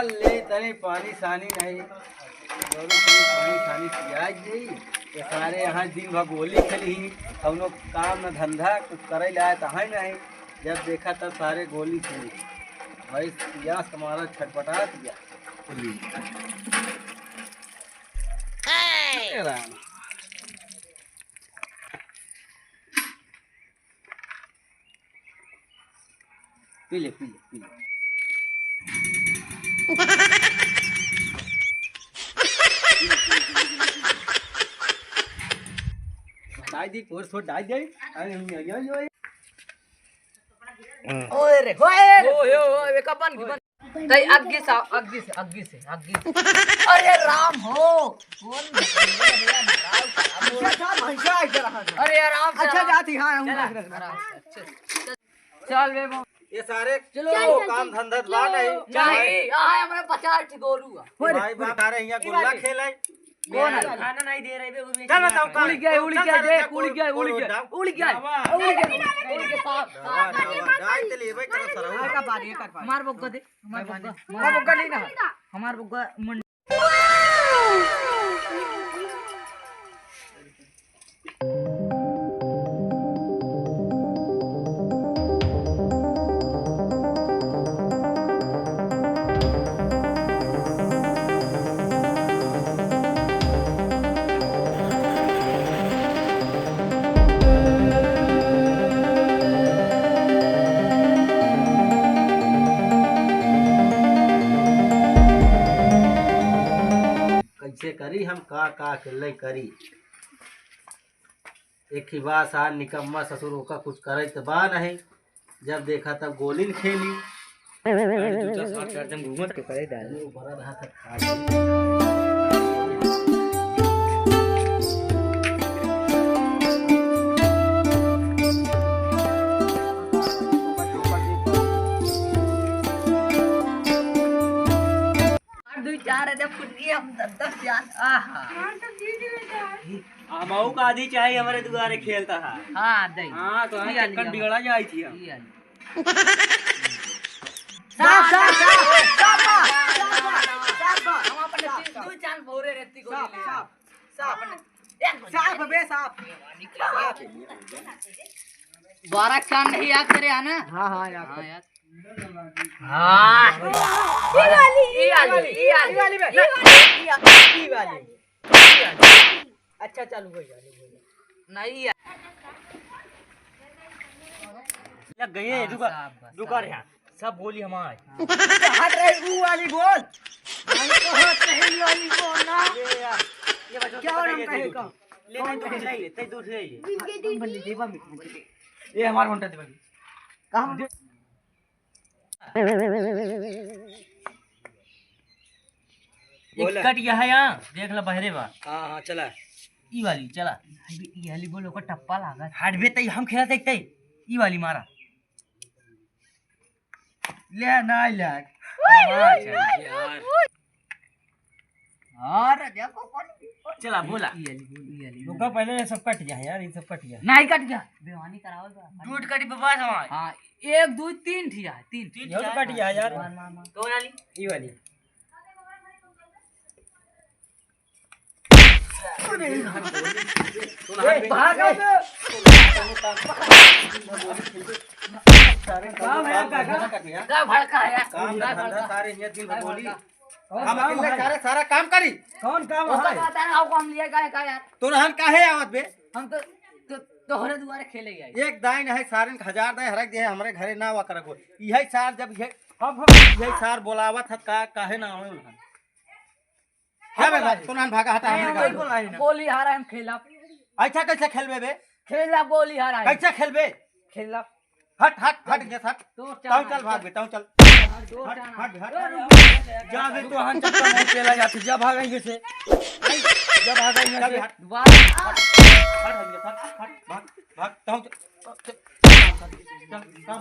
ले तने पानी सानी नहीं पानी सानी पियाज दी ये सारे यहाँ दिन भर गोली खेली कौनो काम न धंधा कुछ करे लाए तो है नहीं। जब देखा तब सारे गोली खेली भाई पियाज तुम्हारा छटपटा दिया। पी ले पी ले पी ले डाल दी थोड़ा डाल दे। ओए रे ओए कपन तई अग्गी से अरे राम हो कौन अरे आराम से अच्छा जाती हां चल बे ये सारे चलो काम धंधा बात है चाहिए आए हमें 50 गोलूगा भाई बात आ रहे यहाँ गुल्ला खेले कौन है खाना नहीं दे रहे बे चल बताओ उड़ गया डाल ते लेबे कर सरवा का बारी कर पा हमार बुग्गा दे हमार बुग्गा नहीं ना हमार बुग्गा कैसे करी हम का ले करी एक ही बात आ निकम्मा ससुर का कुछ करे तो बा नहीं। जब देखा तब गोली खेली घूमत के करे डाल बड़ा रहा था मऊ का आधी चाहिए हमारे दुआरे खेलता है। हां दई हां तो हम चक्कर बिगड़ा जाई थी हम। साफ हम अपने दो चांद भोरे रहती गोली ले साफ बे साफ 12 चांद नहीं याद करे है ना। हां यार हां यार ई वाली अच्छा चालू हो जाए नहीं लग गई है दुकान है सब बोली हमारे हट रही वो वाली बोल ये बच्चों क्या नाम कहेगा ले दूर से ये हमारा घंटा दे कहां कट गया है यहाँ देख लो बहरे बा। हाँ चला ई वाली चला ई वाली बोलो का टप्पा लागा हटबे तई हम खेला देखते ई वाली मारा ले नहीं यार और देखो कौन चला बोला ई वाली रुका पहले सब कट गया यार ये सब कट गया नहीं कट गया बेवानी कराओ टूट कटी बस हमारे। हां 1 2 3 ठिया 3 ये तो कट गया यार मार कौन वाली ई वाली भाग का भड़का है काम धंधा सारे ये दिन भर बोली हम अकेले सारे सारा काम करी कौन काम वो है पता है हम काम लिया का यार तो रहन काहे आवत बे हम तो तोहरे दुआरे खेले गए एक दाई है सारे 1000 दाई हरक दे हमारे घरे ना वा करको यही सार जब हम यही सार बोलावत है का काहे ना आवे उनहन है बे सुनान भागा हटा हमरे घर गोली हारा हम खेला अच्छा कैसे खेलबे बे खेला गोली हारा कैसे खेलबे खेला हट हट हट गया हट तो चल भाग बे चल हट जा बे तो हम चक्कर नहीं चला जाते जब भागेंगे से जब भागेंगे से दोबारा हट भाग भाग चल काम